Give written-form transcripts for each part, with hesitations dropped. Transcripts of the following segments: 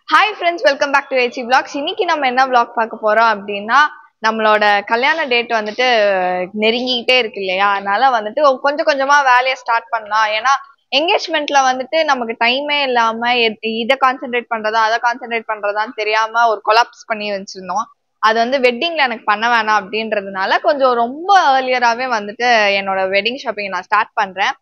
Hi friends, welcome back to HE Vlogs. இன்னைக்கு நம்ம என்ன vlog பார்க்க போறோம் அப்படின்னா நம்மளோட கல்யாண டேட் வந்துட்டு நெருங்கிட்டே இருக்கு இல்லையா? அதனால வந்துட்டு கொஞ்சம் கொஞ்சமா வேலையை ஸ்டார்ட் பண்ணலாம். ஏன்னா என்கேஜ்மெண்ட்ல வந்துட்டு நமக்கு டைமே இல்லாம இதை கான்சென்ட்ரேட் பண்றதா அதை கான்சென்ட்ரேட் பண்றதான்னு தெரியாம ஒரு கொலாப்ஸ் பண்ணி வச்சிருந்தோம். அது வந்து வெட்டிங்ல எனக்கு பண்ண வேணாம் அப்படின்றதுனால கொஞ்சம் ரொம்ப ஏர்லியராகவே வந்துட்டு என்னோட வெட்டிங் ஷாப்பிங் நான் ஸ்டார்ட் பண்றேன்.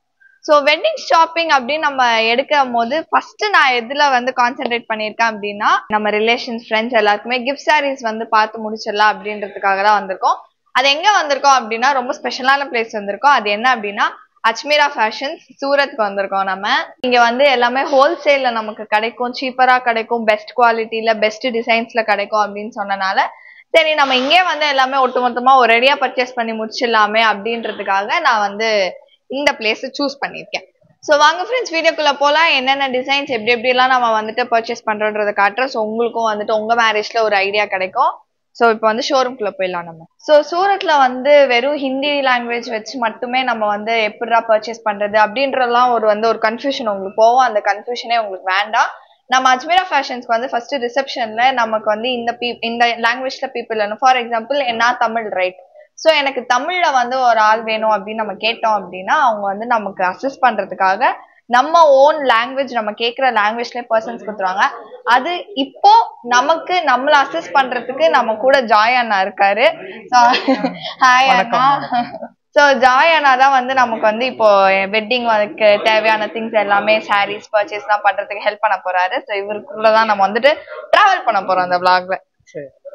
ஸோ வெட்டிங் ஷாப்பிங் அப்படின்னு நம்ம எடுக்கும் போது ஃபர்ஸ்ட் நான் எதுல வந்து கான்சென்ட்ரேட் பண்ணியிருக்கேன் அப்படின்னா நம்ம ரிலேஷன்ஸ் ஃப்ரெண்ட்ஸ் எல்லாருக்குமே கிஃப்ட் சாரீஸ் வந்து பார்த்து முடிச்சிடலாம் அப்படின்றதுக்காக தான் வந்திருக்கோம். அது எங்க வந்திருக்கோம் அப்படின்னா ரொம்ப ஸ்பெஷலான பிளேஸ் வந்திருக்கோம். அது என்ன அப்படின்னா அஜ்மீரா ஃபேஷன்ஸ் சூரத்க்கு வந்திருக்கோம். நம்ம இங்க வந்து எல்லாமே ஹோல்சேல்ல நமக்கு கிடைக்கும், சீப்பரா கிடைக்கும், பெஸ்ட் குவாலிட்டியில பெஸ்ட் டிசைன்ஸ்ல கிடைக்கும் அப்படின்னு சொன்னனால சரி நம்ம இங்கே வந்து எல்லாமே ஒட்டுமொத்தமா ஒரு ரெடியா பர்ச்சேஸ் பண்ணி முடிச்சிடலாமே அப்படின்றதுக்காக நான் வந்து இந்த பிளேஸ் சூஸ் பண்ணியிருக்கேன். ஸோ வாங்க ஃப்ரெண்ட்ஸ் வீடியோக்குள்ள போகலாம். என்னென்ன டிசைன்ஸ் எப்படி எப்படிலாம் நம்ம வந்துட்டு பர்ச்சேஸ் பண்றோன்றதை காட்டுறோம். ஸோ உங்களுக்கும் வந்துட்டு உங்க மேரேஜ்ல ஒரு ஐடியா கிடைக்கும். ஸோ இப்போ வந்து ஷோரூம்குள்ள போயிடலாம் நம்ம. ஸோ சூரத்ல வந்து வெறும் ஹிந்தி லாங்குவேஜ் வச்சு மட்டுமே நம்ம வந்து எப்படிடா பர்ச்சேஸ் பண்றது அப்படின்றலாம் ஒரு கன்ஃபியூஷன் உங்களுக்கு போவோம். அந்த கன்ஃபியூஷனே உங்களுக்கு வேண்டாம். நம்ம அஜ்மீரா ஃபேஷன்ஸ்க்கு வந்து ஃபர்ஸ்ட் ரிசப்ஷன்ல நமக்கு வந்து இந்த லாங்குவேஜ்ல பீப்புள் வேணும். ஃபார் எக்ஸாம்பிள் நான் தமிழ் ரைட். ஸோ எனக்கு தமிழ்ல வந்து ஒரு ஆள் வேணும் அப்படின்னு நம்ம கேட்டோம் அப்படின்னா அவங்க வந்து நமக்கு அசிஸ்ட் பண்றதுக்காக நம்ம ஓன் லாங்குவேஜ் நம்ம கேட்குற லாங்குவேஜ்லேயே பர்சன்ஸ் கொடுத்துருவாங்க. அது இப்போ நமக்கு நம்மள அசிஸ்ட் பண்றதுக்கு நம்ம கூட ஜாய் அண்ணா இருக்காரு. ஹாய் அண்ணா. ஸோ ஜாய் அண்ணா தான் வந்து நமக்கு வந்து இப்போ வெட்டிங் தேவையான திங்ஸ் எல்லாமே சாரீஸ் பர்ச்சேஸ்லாம் பண்றதுக்கு ஹெல்ப் பண்ண போறாரு. ஸோ இவருக்குள்ள தான் நம்ம வந்துட்டு டிராவல் பண்ண போறோம் அந்த vlogல.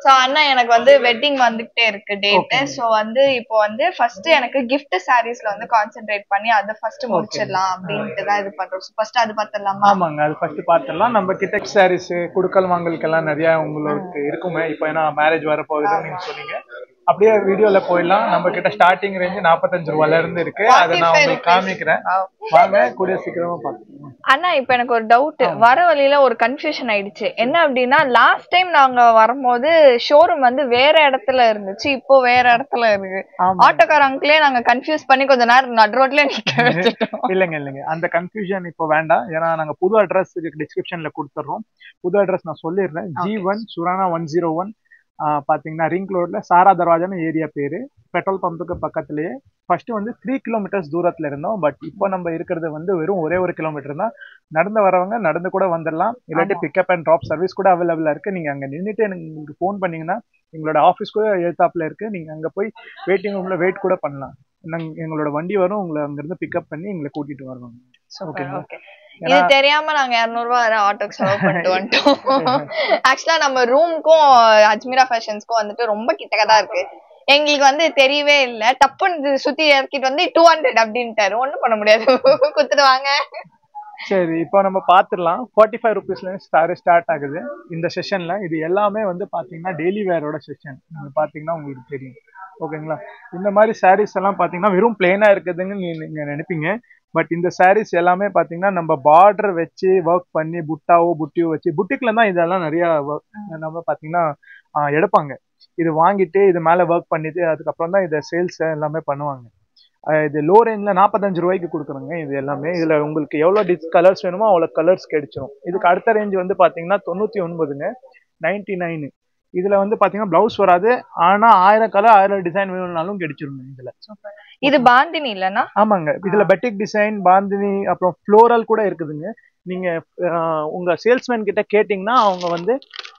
சோ அண்ணா எனக்கு வந்து வெட்டிங் வந்துட்டே இருக்கு டேட். சோ வந்து இப்போ வந்து ஃபர்ஸ்ட் எனக்கு கிஃப்ட் சாரீஸ்ல வந்து கான்சென்ட்ரேட் பண்ணி அதை ஃபர்ஸ்ட் முடிச்சிடலாம் அப்படின்ட்டு தான் இது பண்றோம். ஃபர்ஸ்ட் அது பாத்துடலாமா? ஆமாங்க, அது ஃபர்ஸ்ட் பாத்துடலாம். நம்ம கிட்ட சாரீஸ் குடுக்கல் வாங்கலுக்கு எல்லாம் நிறைய உங்களுக்கு இருக்குமே. இப்போ ஏன்னா மேரேஜ் வர போகுதுன்னு நீங்க சொன்னீங்க. அப்படியே வீடியோல போயிடலாம். நம்ம கிட்ட ஸ்டார்டிங் ரேஞ்ச் 45 ரூபாயில இருந்து இருக்கு. அதை நான் உங்களுக்கு காமிக்கிறேன். வாங்க கூடிய சீக்கிரமா பாத்துக்கலாம். அண்ணா இப்ப எனக்கு ஒரு டவுட், வர வழியில ஒரு கன்ஃபியூஷன் ஆயிடுச்சு. என்ன அப்படின்னா லாஸ்ட் டைம் நாங்க வரும்போது ஷோரூம் வந்து வேற இடத்துல இருந்துச்சு, இப்போ வேற இடத்துல இருக்கு. ஆட்டோக்கார அங்கிளே நாங்க கன்ஃபியூஸ் பண்ணி கொஞ்ச நேரம் நடு ரோட்ல நிக்க வச்சுட்டோம். இல்லைங்க அந்த கன்ஃபியூஷன் இப்போ வேண்டாம். ஏன்னா நாங்க புது அட்ரஸ் டிஸ்கிரிப்ஷன்ல கொடுத்துறோம். புது அட்ரஸ் நான் சொல்லிடுறேன். G1 சுரானா 101 பாத்தீங்கன்னா ரிங் ரோட்ல சாரா தர்வாஜான்னு ஏரியா பேரு. பெட்ரோல் பம்புக்கு பக்கத்துலயே. ஃபர்ஸ்ட் வந்து 3 கிலோமீட்டர்ஸ் தூரத்துல இருந்தோம். பட் இப்போ நம்ம இருக்கிறது வந்து வெறும் ஒரே 1 கிலோமீட்டர் தான். நடந்து வரவங்க நடந்து கூட வந்துடலாம். இல்லாட்டி பிக்கப் அண்ட் ட்ராப் சர்வீஸ் கூட அவைலபிளா இருக்கு. நீங்க அங்க நின்றுட்டு எனக்கு ஃபோன் பண்ணீங்கன்னா எங்களோட ஆஃபீஸ் கூட எழுத்தாப்புல இருக்கு. நீங்க அங்க போய் வெயிட்டிங் ரூம்ல வெயிட் கூட பண்ணலாம். எங்களோட வண்டி வரும், உங்களை அங்க இருந்து பிக்கப் பண்ணி எங்களை கூட்டிட்டு வருவாங்க. இது தெரியாம நாங்க 200 ரூபாய் ஆட்டோக்கு செலவு பண்ணிட்டு வந்துட்டோம். ஆக்சுவலா நம்ம ரூமுக்கும் அஜ்மீரா ஃபேஷன்ஸ்க்கும் வந்துட்டு ரொம்ப கிட்டக்கதான் இருக்கு. எங்களுக்கு வந்து தெரியவே இல்ல. டப்புன்னு சுத்தி இறக்கிட்டு வந்து 200 அப்படின்ட்டாரு. ஒண்ணும் பண்ண முடியாது, குத்துட்டு வாங்க. சரி, இப்போ நம்ம பாத்துடலாம். 45 ருபீஸ்ல ஸ்டார்ட் ஆகுது இந்த செஷன்ல. இது எல்லாமே வந்து பாத்தீங்கன்னா டெய்லி வேரோட செஷன். நீங்க பாத்தீங்கன்னா உங்களுக்கு தெரியும். ஓகேங்களா? இந்த மாதிரி சாரீஸ் எல்லாம் பாத்தீங்கன்னா வெறும் பிளெயினா இருக்குதுன்னு நீங்க நினைப்பீங்க. பட் இந்த சாரீஸ் எல்லாமே பாத்தீங்கன்னா நம்ம பார்டர் வச்சு ஒர்க் பண்ணி புட்டியோ வச்சு புட்டிக்ல தான் இதெல்லாம் நிறைய நம்ம பாத்தீங்கன்னா எடுப்பாங்க. இது வாங்கிட்டு இது மேல ஒர்க் பண்ணிட்டு அதுக்கப்புறம் தான் இதை சேல்ஸ் எல்லாமே பண்ணுவாங்க. இது லோ ரேஞ்ச்ல 45 ரூபாய்க்கு கொடுக்குறோங்க. இது எல்லாமே இதுல உங்களுக்கு எவ்வளவு கலர்ஸ் வேணுமோ அவ்வளவு கலர்ஸ் கிடைச்சிடும். இதுக்கு அடுத்த ரேஞ்ச் வந்து பாத்தீங்கன்னா 99ங்க 99. இதுல வந்து பாத்தீங்கன்னா பிளவுஸ் வராது. ஆனா 1000 கலர் 1000 டிசைன் வேணும்னாலும் கிடைச்சிருங்க இதுல. இது பாந்தினி இல்லனா? ஆமாங்க, இதுல பெட்டிக் டிசைன் பாந்தினி அப்புறம் ஃப்ளோரல் கூட இருக்குதுங்க. நீங்க உங்க சேல்ஸ்மேன் கிட்ட கேட்டீங்கன்னா அவங்க வந்து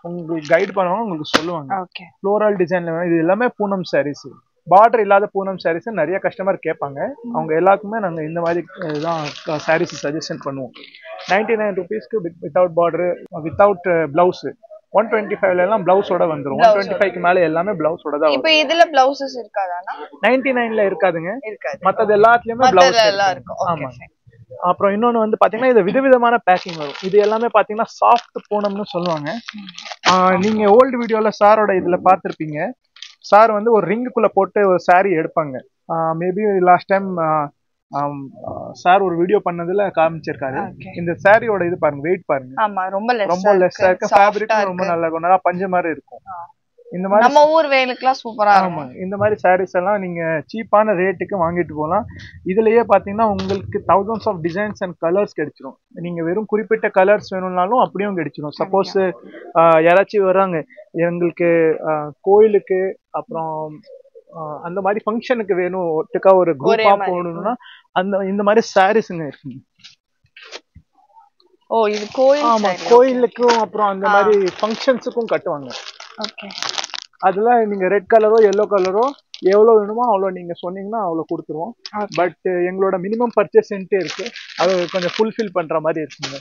உங்களுக்கு கைட் பண்ணுவாங்க, உங்களுக்கு சொல்லுவாங்க. ஃப்ளோரல் டிசைன்ல வேணும். இது எல்லாமே பூனம் சாரீஸ். பார்டர் இல்லாத பூனம் சாரீஸ் நிறைய கஸ்டமர் கேட்பாங்க. அவங்க எல்லாருக்குமே நாங்க இந்த மாதிரி தான் சாரீஸ் சஜஷன் பண்ணுவோம். 99 ருபீஸ்க்கு வித்தவுட் பார்டர் வித்தவுட் பிளவுஸ். 125ல எல்லாம் பிளவுஸோட வந்துரும். 125க்கு மேல எல்லாமே பிளவுஸோட தான் வரும். இப்போ இதுல பிளவுசஸ் இருக்காதானா? 99ல இருக்காதுங்க. மத்தது எல்லாத்துலயுமே பிளவுஸ் இருக்கும். ஆமா. அப்புறம் இன்னொன்னு வந்து பாத்தீங்கன்னா இது விதவிதமான பேக்கிங் வரும். இது எல்லாமே பாத்தீங்கன்னா சாஃப்ட் பூனம்னு சொல்லுவாங்க. நீங்க ஓல்டு வீடியோல சாரோட இதுல பாத்திருப்பீங்க. சார் வந்து ஒரு ரிங்குக்குள்ள போட்டு ஒரு சாரி எடுப்பாங்க. மேபி லாஸ்ட் டைம் சார் ஒரு வீடியோ பண்ணதுல காமிச்சிருக்காரு. இந்த சாரியோட இது பாருங்க, வெயிட் பாருங்க. ஆமா, ரொம்ப லெஸ்ஸா இருக்கு. ஃபேப்ரிக் ரொம்ப நல்லா இருக்கும். நல்லா பஞ்சு மாதிரி இருக்கும். இந்த மாதிரி நம்ம ஊர் வேலுக்குலாம் சூப்பரா ஆமா இந்த மாதிரி சாரீஸ் எல்லாம் நீங்க சீப்பான ரேட்டுக்கு வாங்கிட்டு போகலாம். இதுலயே பாத்தீங்கன்னா உங்களுக்கு thousands of designs and colours கிடைச்சிரும். நீங்க வெறும் குறிப்பிட்ட கலர்ஸ் வேணும்னாலும் அப்படியும் கிடைச்சிரும். சப்போஸ் யாராச்சும் வராங்க எங்களுக்கு கோயிலுக்கு அப்புறம் அந்த மாதிரி ஃபங்க்ஷனுக்கு வேணும் ஒட்டுக்கா ஒரு குரூப்பா போகணும்னா இந்த மாதிரி சாரீஸ்ங்க இருக்குங்க. ஓ இது கோயில். ஆமா கோயிலுக்கும் அப்புறம் அந்த மாதிரி ஃபங்க்ஷன்ஸுக்கும் கட்டுவாங்க. ஓகே அதுல நீங்க ரெட் கலரோ எல்லோ கலரோ எவ்வளவு வேணுமோ அவ்வளோ நீங்க சொன்னீங்கன்னா அவ்வளோ கொடுத்துருவோம். பட் எங்களோட மினிமம் பர்ச்சேஸ்ன்ட்டு இருக்கு, அது கொஞ்சம் ஃபுல்ஃபில் பண்ற மாதிரி இருக்குங்க.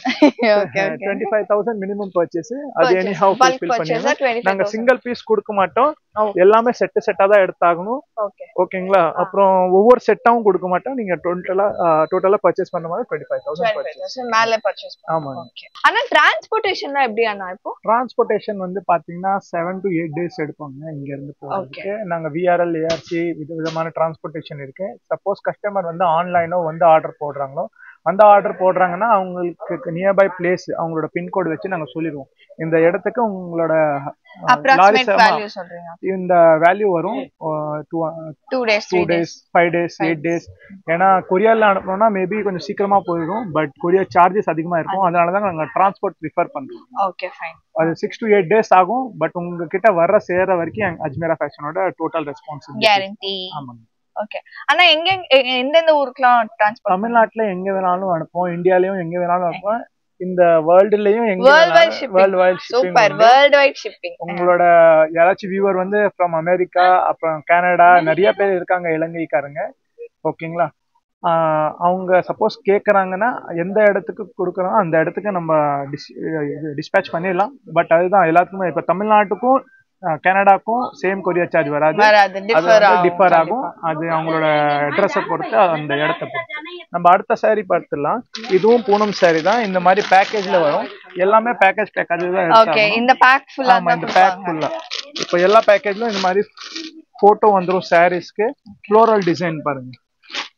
25,000 மினிமம் பர்ச்சேஸ், அது எனி ஹவ் ஃபுல்ஃபில் பண்ணிடுவோம். நாங்க சிங்கிள் பீஸ் கொடுக்க மாட்டோம், எல்லாமே செட்டா தான் எடுத்தாகணும். ஓகேங்களா? அப்புறம் ஒவ்வொரு செட்டாவும் கொடுக்க மாட்டோம். நீங்க டோட்டலா பர்ச்சேஸ் பண்ண மாதிரி 25,000 மேல பர்ச்சேஸ். ஆமா. ஆனா டிரான்ஸ்போர்ட்டேஷன் எப்படி அண்ணா? இப்போ டிரான்ஸ்போர்ட்டேஷன் வந்து பாத்தீங்கன்னா 7 to 8 days எடுப்பாங்க இங்க இருந்து போறதுக்கு. நாங்க VRL ஏஆர்சி விதமான டிரான்ஸ்போர்ட்டேஷன் இருக்கு. சப்போஸ் கஸ்டமர் வந்து ஆன்லைனோ வந்து ஆர்டர் போடுறாங்களோ, அந்த ஆர்டர் போடுறாங்கன்னா அவங்களுக்கு நியர்பை பிளேஸ் அவங்களோட பின்கோடு வச்சு நாங்க சொல்லிடுவோம் இந்த இடத்துக்கு உங்களோட இந்த வேல்யூ வரும். 2 days 5 days 8 days. ஏன்னா கொரியர்ல அனுப்பணும்னா மேபி கொஞ்சம் சீக்கிரமா போயிடும், பட் கொரியர் சார்ஜஸ் அதிகமா இருக்கும். அதனாலதான் நாங்க டிரான்ஸ்போர்ட் ப்ரிஃபர் பண்றோம். அது 6 to 8 days ஆகும். பட் உங்ககிட்ட வர சேர வரைக்கும் அஜ்மீரா ஃபேஷனோட டோட்டல் ரெஸ்பான்சிபிலிட்டி கேரண்டி. ஆமாங்க. ஓகே. ஆனா எந்தெந்த ஊருக்குலாம் டிரான்ஸ்போர்ட்? தமிழ்நாட்டுல எங்க வேணாலும் அனுப்புவோம், இந்தியாலயும் எங்க வேணாலும் அனுப்புவோம், இந்த வேர்ல்டுலயும் எங்க வேர்ல்ட் வைட் ஷிப்பிங். உங்களோட யாராச்சும் வியூவர் வந்து ஃப்ரம் அமெரிக்கா அப்புறம் கனடா நிறைய பேர் இருக்காங்க இலங்கைக்காரங்க. ஓகேங்களா? அவங்க சப்போஸ் கேட்குறாங்கன்னா எந்த இடத்துக்கு கொடுக்குறோம் அந்த இடத்துக்கு நம்ம டிஸ்பேச் பண்ணிடலாம். பட் அதுதான் எல்லாத்துக்குமே இப்போ தமிழ்நாட்டுக்கும் கனடாக்கும் சேம் கொரியர் சார்ஜ் வராது, டிஃபர் ஆகும். அது அவங்களோட அட்ரஸை பொறுத்து அந்த இடத்த பொறுத்து. நம்ம அடுத்த சாரி பார்த்துடலாம். இதுவும் பூனம் சாரி தான். இந்த மாதிரி பேக்கேஜ்ல வரும். எல்லாமே பேக்கேஜ் தான். இந்த பேக் ஃபுல்லா இப்போ எல்லா பேக்கேஜ்லயும் இந்த மாதிரி போட்டோ வந்துடும். சாரீஸ்க்கு ஃப்ளோரல் டிசைன் பாருங்க.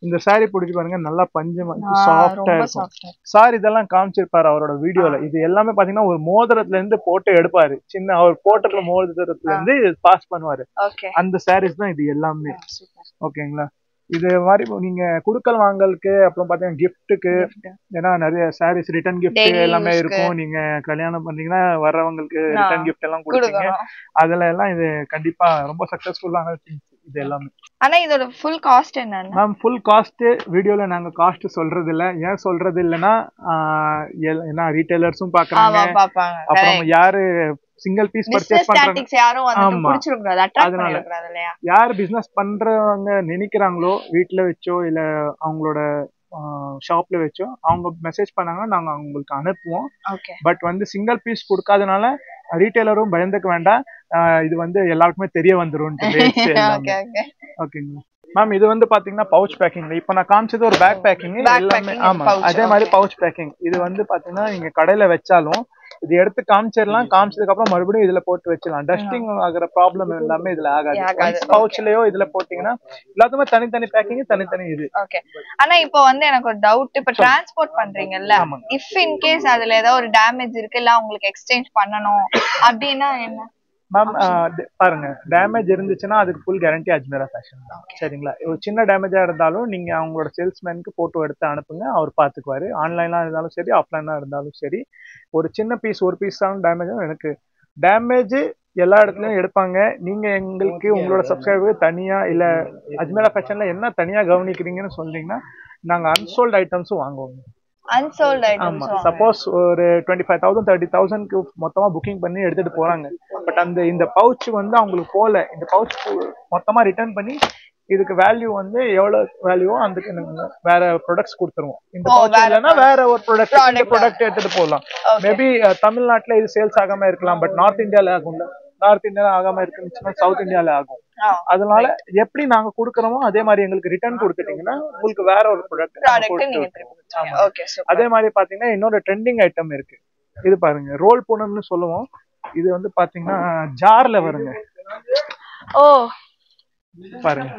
இந்த சாரி பிடிச்சி பாருங்க, நல்லா பஞ்சு சாஃப்டா இருக்கும். சார் இதெல்லாம் காமிச்சிருப்பாரு அவரோட வீடியோல. இது எல்லாமே பாத்தீங்கன்னா ஒரு மோதிரத்துல இருந்து போட்டு எடுப்பாரு. சின்ன அவர் போட்டுற மோதிரத்துல இருந்து பாஸ் பண்ணுவாரு. அந்த சாரீஸ் தான் இது எல்லாமே. ஓகேங்களா? இது மாதிரி நீங்க குடுக்கல் வாங்கலுக்கு அப்புறம் பாத்தீங்கன்னா கிஃப்ட்டுக்கு, ஏன்னா நிறைய சாரீஸ் ரிட்டர்ன் கிஃப்ட் எல்லாமே இருக்கும். நீங்க கல்யாணம் பண்ணீங்கன்னா வர்றவங்களுக்கு ரிட்டர்ன் கிஃப்ட் எல்லாம் கொடுப்பீங்க. அதுல எல்லாம் இது கண்டிப்பா ரொம்ப சக்சஸ்ஃபுல்லான இது எல்லாமே. ஆனா இதோட ஃபுல் காஸ்ட் என்ன மேம்? ஃபுல் காஸ்ட் வீடியோல நாங்க காஸ்ட் சொல்றது இல்ல. ஏன் சொல்றது இல்லன்னா ஏன்னா ரீட்டைலர்ஸும் பாக்குறாங்க, அப்புறம் யாரு சிங்கிள் பீஸ் பர்ச்சேஸ் பண்றாங்க, யாரு பிசினஸ் பண்றவங்க நினைக்கிறாங்களோ வீட்டுல வச்சோ இல்ல அவங்களோட ஷாப்ல வச்சோ அவங்க மெசேஜ் பண்ணாங்கன்னா நாங்க அவங்களுக்கு அனுப்புவோம். பட் வந்து சிங்கிள் பீஸ் கொடுக்காதனால ரீட்டைலரும் பயந்துக்க வேண்டாம், இது வந்து எல்லாருக்குமே தெரிய வந்துரும். ஓகேங்களா மேம்? இது வந்து பாத்தீங்கன்னா பவுச் பேக்கிங். இப்ப நான் காமிச்சது ஒரு பேக் பேக்கிங் எல்லாமே. ஆமா, அதே மாதிரி பவுச் பேக்கிங். இது வந்து பாத்தீங்கன்னா நீங்க கடையில வச்சாலும் இது எடுத்து காமிச்சிடலாம். காமிச்சதுக்கு அப்புறம் மறுபடியும் இதுல போட்டு வச்சிடலாம். டஸ்டிங் ஆகுற ப்ராப்ளம் எல்லாமே இதுல ஆகாது. பவுச்லயோ இதுல போட்டீங்கன்னா எல்லாத்துமே தனித்தனி பேக்கிங், தனித்தனி இது. ஓகே. ஆனா இப்போ வந்து எனக்கு ஒரு டவுட். இப்ப டிரான்ஸ்போர்ட் பண்றீங்கல்ல, இஃப் இன் கேஸ் அதுல ஏதாவது ஒரு டேமேஜ் இருக்கு இல்ல உங்களுக்கு எக்ஸ்சேஞ்ச் பண்ணணும் அப்படின்னா என்ன மேம்? பாருங்க, டேமேஜ் இருந்துச்சுன்னா அதுக்கு ஃபுல் கேரண்டி அஜ்மீரா ஃபேஷன் தான். சரிங்களா? ஒரு சின்ன டேமேஜா இருந்தாலும் நீங்க அவங்களோட சேல்ஸ்மேனுக்கு போட்டோ எடுத்து அனுப்புங்க, அவர் பாத்துக்குவாரு. ஆன்லைனா இருந்தாலும் சரி, ஆஃப்லைனா இருந்தாலும் சரி. ஒரு சின்ன பீஸ், ஒரு பீஸ் தான் டேமேஜ். எனக்கு டேமேஜ் எல்லா இடத்துலயும் எடுப்பாங்க. நீங்க எங்களுக்கு உங்களோட சப்ஸ்கிரைபருக்கு தனியா இல்ல அஜ்மீரா ஃபேஷன்ல என்ன தனியா கவனிக்கிறீங்கன்னு சொன்னீங்கன்னா நாங்க அன்சோல்ட் ஐட்டம்ஸும் வாங்குவோம். Unsold items. ஆமா, சப்போஸ் ஒரு 25,000 30,000க்கு மொத்தமா புக்கிங் பண்ணி எடுத்துட்டு போறாங்க. பட் இந்த பவுச் வந்து அவங்களுக்கு போல, இந்த பவுச் மொத்தமா ரிட்டர்ன் பண்ணி இதுக்கு வேல்யூ வந்து எவ்வளவு வேல்யூவோ அதுக்கு வேற ப்ராடக்ட்ஸ் கொடுத்துருவோம். இந்த பவுச் இல்லைன்னா வேற ஒரு ப்ராடக்ட் எடுத்துட்டு போகலாம். மேபி தமிழ்நாட்டுல இது சேல்ஸ் ஆகாம இருக்கலாம், பட் நார்த் இந்தியால ஆகும்ல. நார்த் இந்தியால ஆகாம இருக்குன்னு சவுத் இந்தியால ஆகும். அதனால எப்படி நாங்க குடுக்கறோமோ அதே மாதிரி எங்களுக்கு ரிட்டர்ன் கொடுத்துட்டீங்கன்னா உங்களுக்கு வேற ஒரு ப்ராடக்ட். அதே மாதிரி பாத்தீங்கன்னா இன்னொரு ட்ரெண்டிங் ஐட்டம் இருக்கு. இது பாருங்க, ரோல் பூனம்னு சொல்லுவோம். இது வந்து பாத்தீங்கன்னா ஜார்ல வருங்க. ஓ பாருங்க,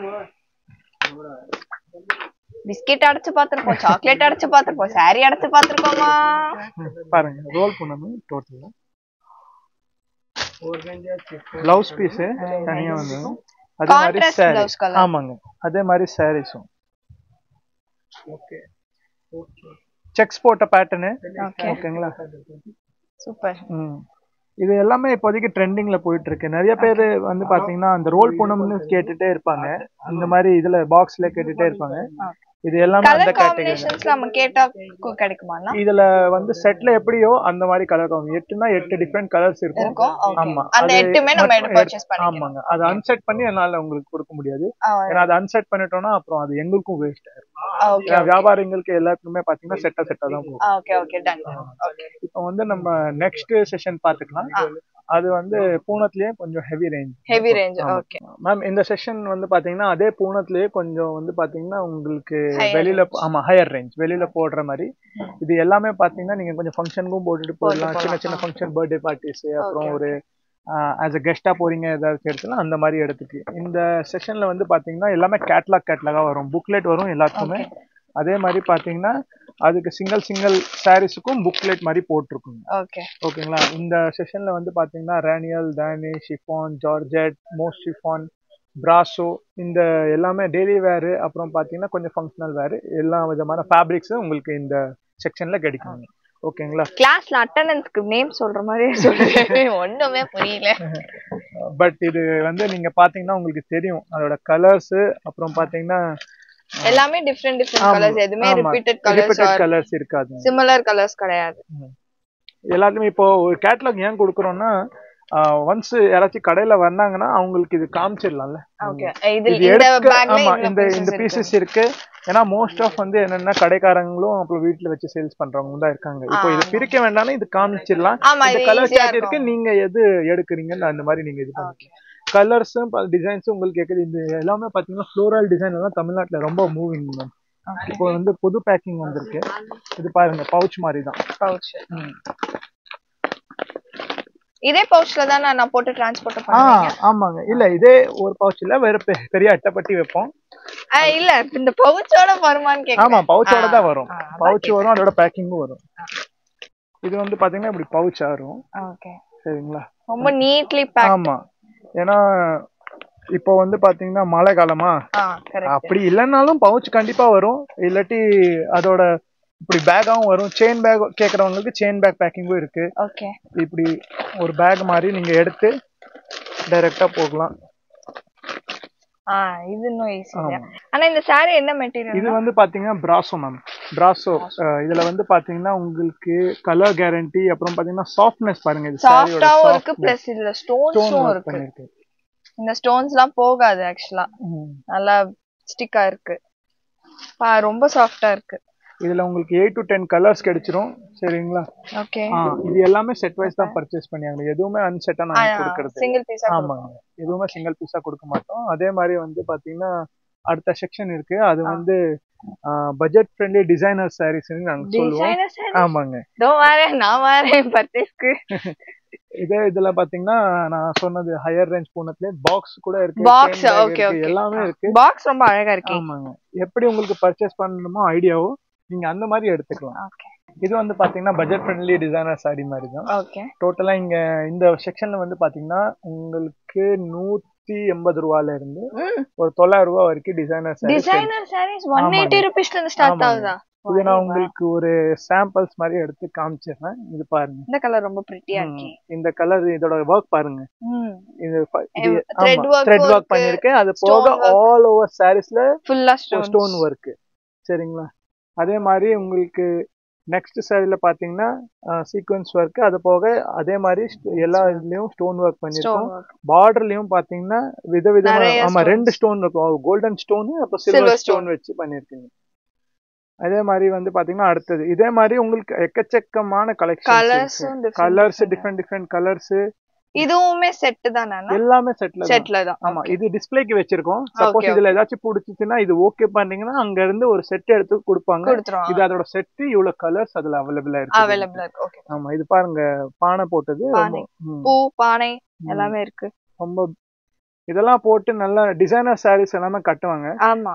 பிஸ்கெட் அடைச்சு பாத்திருக்கோம், சாக்லேட் அடைச்சு பாத்திருக்கோம், சாரி அடைச்சு பாத்திருக்கோமா. பாருங்க, ரோல் பூனம் டோட்டல் பிளவுஸ் பீஸ் தனியா வந்து அதே மாதிரி கான்ட்ராஸ்ட் saree ப்ளவுஸ் கலர். ஆமாங்க அதே மாதிரி சாரீஸும் ஓகே செக்ஸ் போட்ட பேட்டர்னு ஓகேங்களா சூப்பர். இது எல்லாமே இப்போதைக்கு ட்ரெண்டிங்ல போயிட்டு இருக்கு. நிறைய பேர் வந்து பாத்தீங்கன்னா அந்த ரோல் பூனம்னு கேட்டுட்டே இருப்பாங்க, இந்த மாதிரி இதுல பாக்ஸ்ல கேட்டுட்டே இருப்பாங்க. இது எல்லாமே அந்த கலர் கேட்டகரி. காம்பினேஷன்ஸ் நம்ம கேட்டா கிடைக்குமாண்ணா? இதுல வந்து செட்ல எப்படியோ அந்த மாதிரி கலர் காம்பி 8னா 8 டிஃபரெண்ட் கலர்ஸ் இருக்கும். ஆமா அந்த 8மே நம்ம எடுத்து பர்சேஸ் பண்ணிக்கலாம். ஆமாங்க அது அன்செட் பண்ணி என்னால உங்களுக்கு கொடுக்க முடியாது, ஏன்னா அது அன்செட் பண்ணிட்டோம்னா அப்புறம் அது எங்களுக்கும் வேஸ்ட் ஆயிடும். வியாபாரிங்களுக்கு எல்லாத்துக்குமே பாத்தீங்கன்னா செட்டா தான் போகும். Okay okay done. இப்போ வந்து நம்ம நெக்ஸ்ட் செஷன் பாத்துக்கலாம். அது வந்து பூனத்திலேயே கொஞ்சம் ஹெவி ரேஞ்ச். ஓகே மேம் இந்த செஷன் வந்து பாத்தீங்கன்னா அதே பூனத்திலேயே கொஞ்சம் வந்து பாத்தீங்கன்னா உங்களுக்கு வெளியில ஹையர் ரேஞ்ச் வெளியில போடுற மாதிரி. இது எல்லாமே பாத்தீங்கன்னா நீங்க கொஞ்சம் ஃபங்க்ஷனுக்கும் போட்டுட்டு போடலாம், சின்ன ஃபங்க்ஷன் பர்த்டே பார்ட்டிஸ் அப்புறம் ஒரு ஆஸ் அ கெஸ்டா போறீங்க ஏதாவது எடுத்துலாம் அந்த மாதிரி இடத்துக்கு. இந்த செஷன்ல வந்து பாத்தீங்கன்னா எல்லாமே கேட்லாகா வரும், புக்லெட் வரும் எல்லாத்துக்குமே. அதே மாதிரி பாத்தீங்கன்னா அதுக்கு சிங்கிள் சாரீஸுக்கும் புக்லெட் மாதிரி போட்டிருக்குங்க. ஓகேங்களா. இந்த செஷன்ல வந்து பாத்தீங்கன்னா ரேனியல், தானி, ஷிஃபான், ஜார்ஜெட், மோஸ்ட் ஷிஃபான், பிராசோ, இந்த எல்லாமே டெய்லி வேர் அப்புறம் பாத்தீங்கன்னா கொஞ்சம் ஃபங்க்ஷனல் வேர் எல்லா விதமான ஃபேப்ரிக்ஸ் உங்களுக்கு இந்த செக்ஷன்ல கிடைக்கும். ஓகேங்களா. கிளாஸ்ல அட்டெண்டன்ஸ்க்கு நேம் சொல்ற மாதிரி சொல்றீங்க, ஒண்ணுமே புரியல. பட் இது வந்து நீங்க பாத்தீங்கன்னா உங்களுக்கு தெரியும் அதோட கலர்ஸ். அப்புறம் பாத்தீங்கன்னா எல்லாமே டிஃபரெண்ட் கலர்ஸ், எதுமே ரிப்பீட்டட் கலர்ஸ் இருக்காது, சிமிலர் கலர்ஸ் கிடையாது. எல்லாத்துமே இப்போ ஒரு கேட்டலாக் ஏன் கொடுக்குறோம்னா ஒன்ஸ் யாராச்சும் கடையில வந்தாங்கன்னா அவங்களுக்கு இது காமிச்சிடலாம்ல. இந்த பீசஸ் இருக்கு. ஏன்னா மோஸ்ட் ஆஃப் வந்து என்னன்னா கடைக்காரங்களும் அப்புறம் வீட்டுல வச்சு சேல்ஸ் பண்றவங்க தான் இருக்காங்க. இப்போ இது பிரிக்க வேண்டாம்னா இது காமிச்சிடலாம். இந்த கலர் சார்ட் இருக்கு, நீங்க எது எடுக்கிறீங்கன்னு அந்த மாதிரி நீங்க இது பண்ணுங்க. கலர்ஸும் டிசைன்ஸும் உங்களுக்கு கேக்குது. இந்த எல்லாமே பாத்தீங்கன்னா ஃப்ளோரல் டிசைன் எல்லாம் தமிழ்நாட்டுல ரொம்ப மூவிங் மேம். இப்போ வந்து புது பேக்கிங் வந்திருக்கு. இது பாருங்க பவுச் மாதிரி தான். இதே பவுச்ல தான் நான் போட்டு டிரான்ஸ்போர்ட் பண்ணுவீங்க? ஆமாங்க. இல்ல இதே ஒரு பவுச்ல வேற பெரிய அட்டைப்பட்டி வைப்போம். இல்ல இந்த பவுச்சோட வருமான்னு கேக்குறேன். ஆமா பவுச்சோட தான் வரும். பவுச் வரும், அதோட பேக்கிங்கும் வரும். இது வந்து பாத்தீங்கன்னா இப்படி பவுச் வரும். ஓகே சரிங்களா. ரொம்ப நீட்லி பேக். ஆமா ஏன்னா இப்போ வந்து பாத்தீங்கன்னா மழை காலமா, அப்படி இல்லைன்னாலும் பவுச் கண்டிப்பா வரும். இல்லாட்டி அதோட இப்படி பேக்காவும் வரும். செயின் பேக் கேக்குறவங்களுக்கு செயின் பேக் பேக்கிங்கும் இருக்கு. இப்படி ஒரு பேக் மாதிரி நீங்க எடுத்து டைரக்டா போகலாம். இது இன்னும் ஈஸியா. ஆனா இந்த saree என்ன மெட்டீரியல்? இது வந்து பாத்தீங்கன்னா பிராசோ மேம். பிராசோ இதுல வந்து பாத்தீங்கன்னா உங்களுக்கு கலர் கேரண்டி, அப்புறம் பாத்தீங்கன்னா சாஃப்ட்னஸ் பாருங்க. இது சாஃப்ட்டாவும் இருக்கு, பிளஸ் இதுல ஸ்டோன்ஸும் இருக்கு. இந்த ஸ்டோன்ஸ்லாம் போகாது ஆக்சுவலா, நல்லா ஸ்டிக்கா இருக்கு. ரொம்ப சாஃப்ட்டா இருக்கு. இதுல உங்களுக்கு 8 to 10 கலர்ஸ் கிடைச்சிரும். சரிங்களா. ஓகே. இது எல்லாமே செட் வைஸ் தான் பர்ச்சேஸ் பண்ணியாங்க. எதுவுமே அன்செட்டா நாங்க கொடுக்கிறது சிங்கிள் பீஸா. ஆமாங்க எதுவுமே சிங்கிள் பீஸா கொடுக்க மாட்டோம். அதே மாதிரி வந்து பாத்தீங்கன்னா அடுத்த செக்ஷன் இருக்கு. அது வந்து பட்ஜெட் ஃப்ரெண்ட்லி டிசைனர் சாரீஸ் நாங்க சொல்லுவோம். ஆமாங்க. நான் வரேன் பர்ச்சேஸ்க்கு. இதுல பாத்தீங்கன்னா நான் சொன்னது ஹையர் ரேஞ்ச் பூனத்திலே பாக்ஸ் கூட இருக்கு. பாக்ஸ் ஓகே ஓகே எல்லாமே இருக்கு. பாக்ஸ் ரொம்ப அழகா இருக்கு. ஆமாங்க. எப்படி உங்களுக்கு பர்ச்சேஸ் பண்ணணுமோ ஐடியாவோ நீங்க அந்த மாதிரி எடுத்துக்கலாம். இது வந்து பாத்தீங்கன்னா பட்ஜெட் ஃப்ரெண்ட்லி டிசைனர் சாரி மாதிரி தான். டோட்டலா இங்க இந்த செக்ஷன்ல வந்து பாத்தீங்கன்னா உங்களுக்கு 180 ரூபாயில இருந்து ஒரு 900 ரூபாய் வரைக்கும் டிசைனர் சாரீஸ் 180 ரூபீஸ்ல இருந்து ஸ்டார்ட் ஆகுதா? இது நான் உங்களுக்கு ஒரு சாம்பிள்ஸ் மாதிரி எடுத்து காமிச்சிடுறேன். இது பாருங்க. இந்த கலர் ரொம்ப பிரிட்டியா இருக்கு. இந்த கலர் இதோட வர்க் பாருங்க. இது த்ரெட் வர்க் பண்ணிருக்கு. அது போக ஆல் ஓவர் சாரீஸ்ல ஃபுல்லா ஸ்டோன் வர்க். சரிங்களா. அதே மாதிரி உங்களுக்கு நெக்ஸ்ட் சாரில பாத்தீங்கன்னா சீக்வென்ஸ் ஒர்க், அது போக அதே மாதிரி எல்லா இதுலயும் ஸ்டோன் ஒர்க் பண்ணிருக்கோம். பார்டர்லயும் பாத்தீங்கன்னா விதவிதமா 2 ஸ்டோன் இருக்கும். கோல்டன் ஸ்டோன் அப்புறம் சில்வர் ஸ்டோன் வச்சு பண்ணிருக்கீங்க. அதே மாதிரி வந்து பாத்தீங்கன்னா அடுத்தது இதே மாதிரி உங்களுக்கு எக்கச்சக்கமான கலெக்ஷன்ஸ், கலர்ஸ் டிஃபரெண்ட் கலர்ஸ். இதுவுமே செட் தானா? எல்லாமே செட்ல தான். ஆமா இது டிஸ்ப்ளேக்கு வச்சிருக்கோம். சப்போஸ் இதுல ஏதாச்சும் பிடிச்சிச்சுன்னா இது ஓகே பண்ணீங்கன்னா அங்க இருந்து ஒரு செட் எடுத்து கொடுப்பாங்க. இது அதோட செட், இவ்வளவு கலர்ஸ் அதுல அவைலபிளா இருக்கு. ஆமா இது பாருங்க பானை போட்டது, பூ பானை எல்லாமே இருக்கு. ரொம்ப இதெல்லாம் போட்டு நல்ல டிசைனர் சாரீஸ் எல்லாமே கட்டுவாங்க.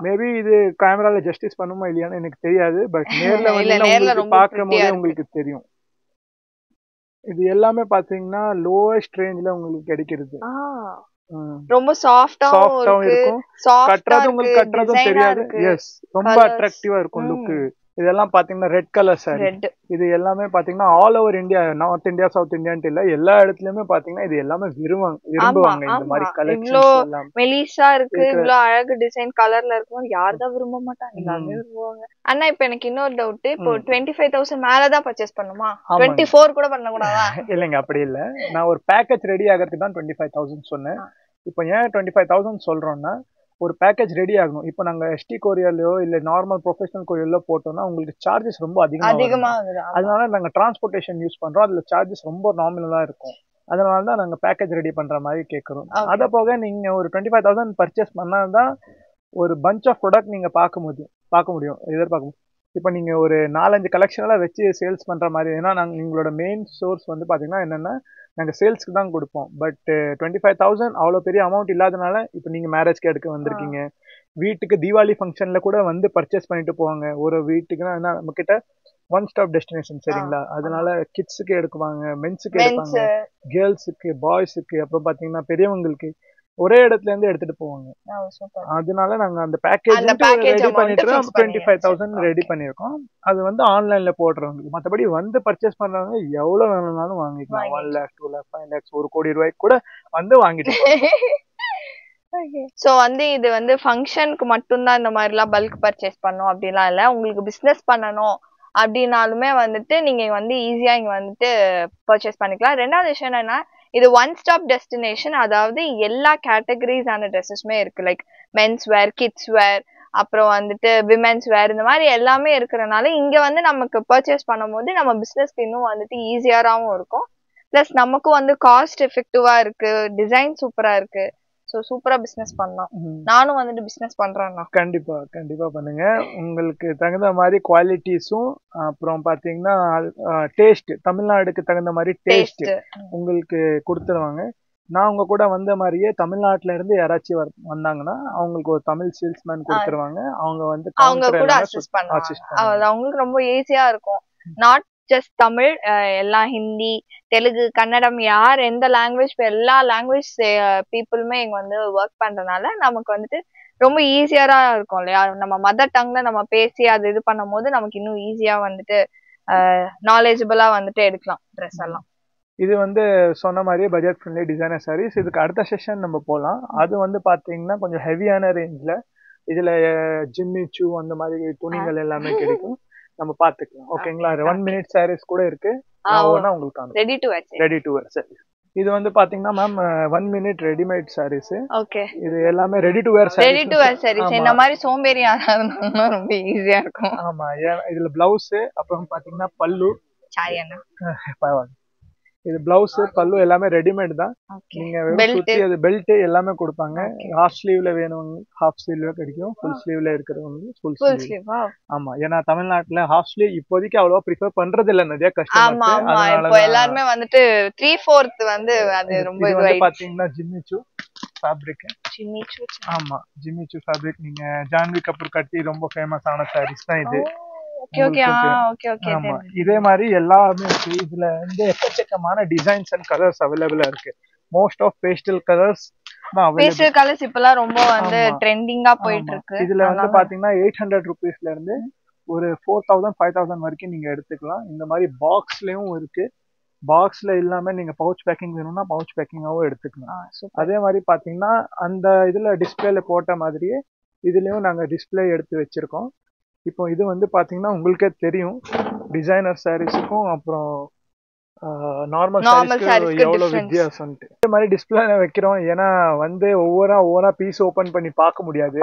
மேபி இது கேமரால ஜஸ்டிஸ் பண்ணுமா இல்லையான்னு எனக்கு தெரியாது. பட் நேர்ல வந்து உங்களுக்கு பாக்குற போதே உங்களுக்கு தெரியும். இது எல்லாமே பாத்தீங்கன்னா லோவஸ்ட் ரேஞ்ச்ல உங்களுக்கு கிடைக்கிறது. ரொம்ப சாஃப்ட்டாவும் இருக்கும், கட்டுறது உங்களுக்கு கட்டுறதும் தெரியாது. எஸ், ரொம்ப அட்ராக்டிவா இருக்கும் லுக். இதெல்லாம் பாத்தீங்கன்னா ரெட் கலர் சாரி. இது எல்லாமே பாத்தீங்கன்னா all over India, north India south இந்தியான்ட்டு இல்ல, எல்லா இடத்துலயுமே பாத்தீங்கன்னா இது எல்லாமே விரும்புவாங்க இந்த மாதிரி கலெக்ஷன்ஸ் எல்லாம். மெலிசா இருக்கு, இவ்ளோ அழகு டிசைன் கலர்ல இருக்கும், யார்தான் விரும்ப மாட்டாங்க, எல்லாமே விரும்புவாங்க. அண்ணா இப்ப எனக்கு இன்னொரு டவுட், இப்போ 25,000 மேலதான் பர்ச்சேஸ் பண்ணுமா? 24 கூட பண்ண கூடாதா? இல்லைங்க, அப்படி இல்ல. நான் ஒரு பேக்கேஜ் ரெடி ஆகிறதுக்கு தான் 25,000 சொன்னேன். இப்போ ஏன் 25,000 சொல்றோம்னா, ஒரு பேக்கேஜ் ரெடி ஆகணும். இப்போ நாங்க எஸ்டி கொரியர்லயோ இல்ல நார்மல் ப்ரொஃபஷனல் கொரியர்லோ போட்டோம்னா உங்களுக்கு சார்ஜஸ் ரொம்ப அதிகமா, அதனால நாங்க டிரான்ஸ்போர்டேஷன் யூஸ் பண்றோம். அதுல சார்ஜஸ் ரொம்ப நாமினலா இருக்கும். அதனால தான் நாங்க பேக்கேஜ் ரெடி பண்ற மாதிரி கேட்கறோம். அத போக நீங்க ஒரு 25,000 பர்ச்சேஸ் பண்ணாதான் ஒரு பஞ்ச் ஆஃப் ப்ராடக்ட் நீங்க பார்க்க முடியும், எதிர்பார்க்க முடியும். இப்போ நீங்க ஒரு 4-5 கலெக்ஷன்லாம் வச்சு சேல்ஸ் பண்ற மாதிரி, ஏன்னா நாங்க எங்களோட மெயின் சோர்ஸ் வந்து பாத்தீங்கன்னா என்னன்னா நாங்க சேல்ஸ்க்கு தான் கொடுப்போம். பட் 25,000 அவ்வளவு பெரிய அமௌண்ட் இல்லாதனால, இப்போ நீங்க மேரேஜ்க்கு எடுக்க வந்திருக்கீங்க, வீட்டுக்கு தீபாவளி ஃபங்க்ஷன்ல கூட வந்து பர்ச்சேஸ் பண்ணிட்டு போவாங்க. ஒரு வீட்டுக்குன்னா நம்ம கிட்ட ஒன் ஸ்டாப் டெஸ்டினேஷன், சரிங்களா? அதனால கிட்ஸுக்கு எடுக்குவாங்க, மென்ஸுக்கு எடுப்பாங்க, கேர்ள்ஸுக்கு, பாய்ஸுக்கு, அப்புறம் பாத்தீங்கன்னா பெரியவங்களுக்கு ஒரே இடத்துல இருந்து எடுத்துட்டு போவாங்க. அதனால நாங்க அந்த பேக்கேஜ் ரெடி பண்ணிட்டு 25,000 ரெடி பண்ணிருக்கோம். அது வந்து ஆன்லைன்ல போடுறவங்க. மத்தபடி வந்து பர்ச்சேஸ் பண்றவங்க எவ்வளவு வேணும்னாலும் வாங்கிக்கலாம். 1 lakh 2 lakh 5 lakhs 1 கோடி ரூபாய்க்கு கூட வந்து வாங்கிட்டு சோ வந்து இது வந்து ஃபங்க்ஷனுக்கு மட்டும்தான் இந்த மாதிரி எல்லாம் பல்க் பர்ச்சேஸ் பண்ணும் அப்படிலாம் இல்ல. உங்களுக்கு பிசினஸ் பண்ணணும் அப்படின்னாலுமே வந்துட்டு நீங்க வந்து ஈஸியா இங்க வந்துட்டு பர்ச்சேஸ் பண்ணிக்கலாம். ரெண்டாவது விஷயம் என்னன்னா, இது ஒன் ஸ்டாப் டெஸ்டினேஷன். அதாவது எல்லா கேட்டகரிஸ் ஆன ட்ரெஸ்ஸஸ்மே இருக்கு. Like men's wear, kids wear, அப்புறம் வந்துட்டு விமென்ஸ் வேர், இந்த மாதிரி எல்லாமே இருக்கிறனால இங்க வந்து நமக்கு பர்ச்சேஸ் பண்ணும்போது நம்ம பிசினஸ்க்கு இன்னும் வந்துட்டு ஈஸியாராவும் இருக்கும். பிளஸ் நமக்கும் வந்து காஸ்ட் எஃபெக்டிவா இருக்கு, டிசைன் சூப்பரா இருக்கு. சோ சூப்பரா பிசினஸ் பண்ணலாம். நானும் வந்துட்டு பிசினஸ் பண்றேன். கண்டிப்பா பண்ணுங்க. உங்களுக்கு தகுந்த மாதிரி குவாலிட்டிஸும், அப்புறம் பாத்தீங்கன்னா டேஸ்ட், தமிழ்நாடுக்கு தகுந்த மாதிரி டேஸ்ட் உங்களுக்கு கொடுத்துருவாங்க. நான் உங்க கூட வந்த மாதிரியே தமிழ்நாட்டுல இருந்து யாராச்சும் வந்தாங்கன்னா அவங்களுக்கு ஒரு தமிழ் சேல்ஸ்மேன் கொடுத்துருவாங்க. அவங்க வந்து அவங்க கூட அசிஸ்ட் பண்ணுவாங்க. அவங்களுக்கு ரொம்ப ஈஸியா இருக்கும். நாட் ஜஸ்ட் தமிழ், எல்லாம் ஹிந்தி, தெலுங்கு, கன்னடம், யார் எந்த லாங்குவேஜ், எல்லா லாங்குவேஜ் பீப்புளுமே இங்க வந்து ஒர்க் பண்றதுனால நமக்கு வந்துட்டு ரொம்ப ஈஸியரா இருக்கும் இல்லையா? நம்ம மதர் டங்ல நம்ம பேசி அது இது பண்ணும் போது நமக்கு இன்னும் ஈஸியா வந்துட்டு நாலேஜபிளா வந்துட்டு எடுக்கலாம் ட்ரெஸ் எல்லாம். இது வந்து சொன்ன மாதிரியே பட்ஜெட் ஃப்ரெண்ட்லி டிசைனர் சாரீஸ். இதுக்கு அடுத்த செஷன் நம்ம போகலாம். அது வந்து பாத்தீங்கன்னா கொஞ்சம் ஹெவியான ரேஞ்ச்ல, இதுல ஜிம்மிச்சூ அந்த மாதிரி துணிகள் எல்லாமே கிடைக்கும். நம்ம பாத்துக்கலாம். ஓகேங்களா? 1 minute சாரீஸ் கூட இருக்கு. உங்களுக்கு ரெடி டு வேர் சாரீஸ். இது வந்து பாத்தீங்கன்னா ma'am 1 minute readymade saris. Okay. இது எல்லாமே ready to wear saris. Ready to wear saris இந்த மாதிரி சோம்பேறியா இருந்தாங்கன்னா ரொம்ப ஈஸியா இருக்கும். ஆமா, இதுல பிளவுஸ், அப்புறம் பாத்தீங்கன்னா பல்லு. சாரி அண்ணா. பரவாயில்லை. இது பிளவுஸ், பல்லு எல்லாமே ரெடிமேட் தான். நீங்க சுத்தி அது பெல்ட் எல்லாமே கொடுப்பாங்க. ஹாஃப் ஸ்லீவ்ல வேணும்ங்க ஹாஃப் ஸ்லீவ்ல கிடைக்கும், ஃபுல் ஸ்லீவ்ல இருக்கிறவங்க ஃபுல் ஸ்லீவ். ஆமா, ஏன்னா தமிழ்நாட்டுல ஹாஃப் ஸ்லீவ் இப்போதைக்கு அவ்வளவா ப்ரிஃபர் பண்றது இல்ல நிறைய கஸ்டமர்ஸ். இப்போ எல்லாரும் வந்துட்டு 3/4 வந்து அது ரொம்ப இது பாத்தீங்கன்னா ஜிம்மிச்சூ ஃபேப்ரிக். ஆமா, ஜிம்மிச்சூ ஃபேப்ரிக். நீங்க ஜான்வி கபூர் கட்டி ரொம்ப ஃபேமஸ் ஆன சாரீஸ் தான் இது. இதே மாதிரி எல்லாமே இதுல வந்து எக்கச்சக்கமான டிசைன்ஸ் அண்ட் கலர்ஸ் அவைலபிளா இருக்கு. மோஸ்ட் ஆஃப் பேஸ்டல் கலர்ஸ் இப்பெல்லாம் ரொம்ப வந்து ட்ரெண்டிங்கா போயிட்டு இருக்கு. இதுல வந்து பாத்தீங்கன்னா 800 rupeesல இருந்து ஒரு 4,000 5,000 வரைக்கும் நீங்க எடுத்துக்கலாம். இந்த மாதிரி பாக்ஸ்லயும் இருக்கு. பாக்ஸ்ல இல்லாம நீங்க பவுச் பேக்கிங் வேணும்னா பவுச் பேக்கிங்காவும் எடுத்துக்கலாம். அதே மாதிரி பாத்தீங்கன்னா அந்த இதுல டிஸ்பிளேல போட்ட மாதிரியே இதுலயும் நாங்க டிஸ்பிளே எடுத்து வச்சிருக்கோம். இப்போ இது வந்து பாத்தீங்கன்னா உங்களுக்கே தெரியும் டிசைனர் சாரீஸுக்கும் அப்புறம் நார்மல் சாரீஸ்க்கு எவ்வளவு வித்தியாசம். இந்த மாதிரி டிஸ்பிளே வைக்கிறோம். ஏன்னா வந்து ஒவ்வொரு பீஸ் ஓபன் பண்ணி பார்க்க முடியாது.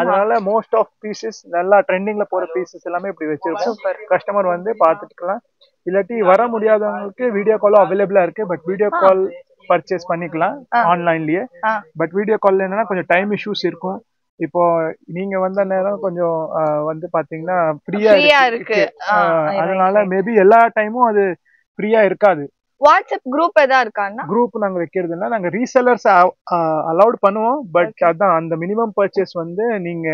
அதனால மோஸ்ட் ஆஃப் பீசஸ் நல்லா ட்ரெண்டிங்ல போற பீசஸ் எல்லாமே இப்படி வச்சிருக்கோம். கஸ்டமர் வந்து பாத்துக்கலாம். இல்லாட்டி வர முடியாதவங்களுக்கு வீடியோ காலும் அவைலபிளா இருக்கு. பட் வீடியோ கால் பர்ச்சேஸ் பண்ணிக்கலாம் ஆன்லைன்லயே. பட் வீடியோ கால் என்னன்னா கொஞ்சம் டைம் இஷ்யூஸ் இருக்கும். இப்போ நீங்க வந்த நேரம் கொஞ்சம் வந்து பாத்தீங்கன்னா ஃப்ரீயா இருக்கு. அதனால மேபி எல்லா டைமும் அது ஃப்ரீயா இருக்காது. வாட்ஸ்அப் குரூப் ஏதா இருக்கான்னா? குரூப் நாங்க வைக்கிறது இல்ல. நாங்க ரீசெல்லர்ஸ் அலௌட் பண்ணுவோம். பட் அதான் அந்த மினிமம் பர்ச்சேஸ் வந்து நீங்க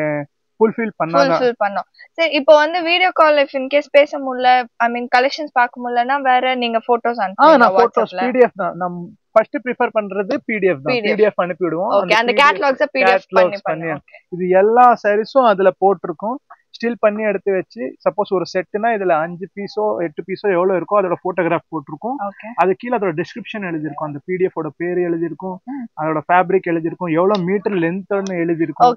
ஃபுல்ஃபில் பண்ணாதான் ஃபுல்ஃபில் பண்ணோம். சரி இப்போ வந்து video call if in case பேச முடியல, ஐ மீன் கலெக்ஷன்ஸ் பார்க்க முடியலன்னா வேற நீங்க போட்டோஸ் அனுப்புவீங்களா நான் போட்டோஸ் வாட்ஸ்அப்ல? பிடிஎஃப் தான் நம்ம ஃபர்ஸ்ட் ப்ரிஃபர் பண்றது பிடிஎஃப் தான். பிடிஎஃப் அனுப்பிடுவோம். ஓகே, அந்த கேட்டலாக்ஸ் பிடிஎஃப் பண்ணி ஓகே. இது எல்லா சாரீஸும் அதுல போட்டிருக்கும். ஸ்டில் பண்ணி எடுத்து வச்சு சப்போஸ் ஒரு செட்னா இதுல 5 பீஸோ 8 பீஸோ எவ்வளவு இருக்கோ அதோட போட்டோகிராஃப் போட்டிருக்கும். அது கீழே அதோட டிஸ்கிரிப்ஷன் எழுதிருக்கும். அந்த பிடிஎஃப் ஓட பேரு எழுதிருக்கும், அதோட ஃபேப்ரிக் எழுதிருக்கும், எவ்வளவு மீட்டர் லென்த்னு எழுதிருக்கும்.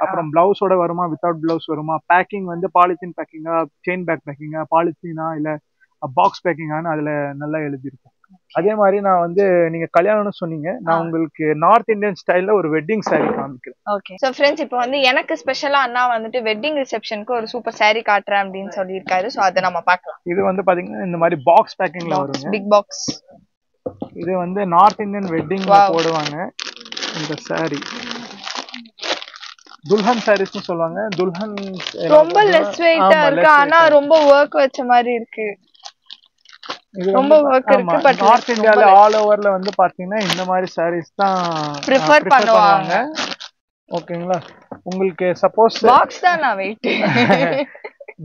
அப்புறம் பிளவுஸோட வருமா, வித்தவுட் பிளவுஸ் வருமா, பேக்கிங் வந்து பாலித்தீன் பேக்கிங்கா, செயின் பேக் பேக்கிங்கா, பாலித்தீனா இல்ல பாக்ஸ் பேக்கிங்கான்னு அதுல நல்லா எழுதிருக்கும். அதே மாதிரி நான் வந்து நீங்க கல்யாணம்னு சொன்னீங்க, நான் உங்களுக்கு நார்த் இந்தியன் ஸ்டைல்ல ஒரு வெட்டிங் saree காமிக்கிறேன். ஓகே. சோ फ्रेंड्स, இப்போ வந்து எனக்கு ஸ்பெஷலா அண்ணா வந்துட்டு வெட்டிங் ரிசெப்ஷனுக்கு ஒரு சூப்பர் saree காட்றேன் அப்படினு சொல்லிருக்காரு. சோ அத நம்ம பார்க்கலாம். இது வந்து பாத்தீங்கன்னா இந்த மாதிரி பாக்ஸ் பேக்கிங்ல வருங்க. Big box. இது வந்து நார்த் இந்தியன் வெட்டிங்ல போடுவாங்க இந்த saree. துல்ஹன் சாரீஸ்னு சொல்வாங்க. துல்ஹன் ரொம்ப லெஸ் வெயிட்டா இருக்கு, ஆனா ரொம்ப வர்க் வச்ச மாதிரி இருக்கு. ரொம்ப வர்க் இருக்கு. பட் நார்த் இந்தியால ஆல் ஓவர்ல வந்து பாத்தீங்கன்னா இந்த மாதிரி sarees தான் பிரெஃபர் பண்ணுவாங்க. ஓகேங்களா? உங்களுக்கு சப்போஸ் பாக்ஸ் தானா weight,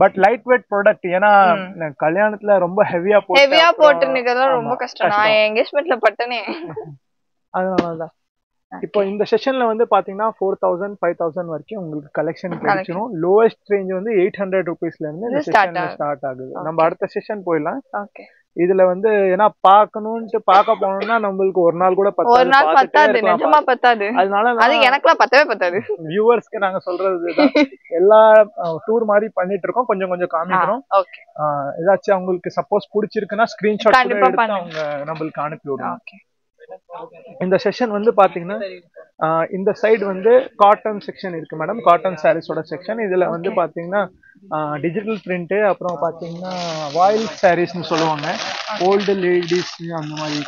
but light weight product. ஏன்னா கல்யாணத்துல ரொம்ப ஹெவியா போட்டுனிக்கறது ரொம்ப கஷ்டம். நான் எங்கேஜ்மென்ட்ல பட்டனே. அதனாலதான் இப்போ இந்த செஷன்ல வந்து பாத்தீங்கன்னா 4000 5000 வரைக்கும் உங்களுக்கு கலெக்ஷன் கிடைச்சிடும். லோவஸ்ட் ரேஞ்ச் வந்து 800 ரூபீஸ்ல இருந்து இந்த செஷன்ல ஸ்டார்ட் ஆகுது. நம்ம அடுத்த செஷன் போயிடலாம். ஓகே. இதுல வந்து ஏன்னா பார்க்கணும்னு பார்க்க போனோம்னா நம்மளுக்கு ஒரு நாள் கூட பத்தாது, நிஜமா பத்தாது. அதனால அது எனக்குலாம் பத்தாது. வியூவர்ஸ்க்கு நாங்க சொல்றது எல்லா டூர் மாதிரி பண்ணிட்டு இருக்கோம், கொஞ்சம் கொஞ்சம் காமிக்கிறோம். ஏதாச்சும் அவங்களுக்கு சப்போஸ் பிடிச்சிருக்குன்னா ஸ்கிரீன்ஷாட் எடுத்து அவங்க நம்மளுக்கு அனுப்பி விடுவோம். இந்த செஷன் வந்து பாத்தீங்கன்னா இந்த சைடு வந்து காட்டன் செக்ஷன் இருக்கு மேடம். காட்டன் சாரீஸோட செக்ஷன். இதுல வந்து பாத்தீங்கன்னா டிஜிட்டல் பிரிண்ட், அப்புறம் பாத்தீங்கன்னா வாயில் சாரீஸ்னு சொல்லுவாங்க. ஓல்டு லேடிஸ் அந்த மாதிரி.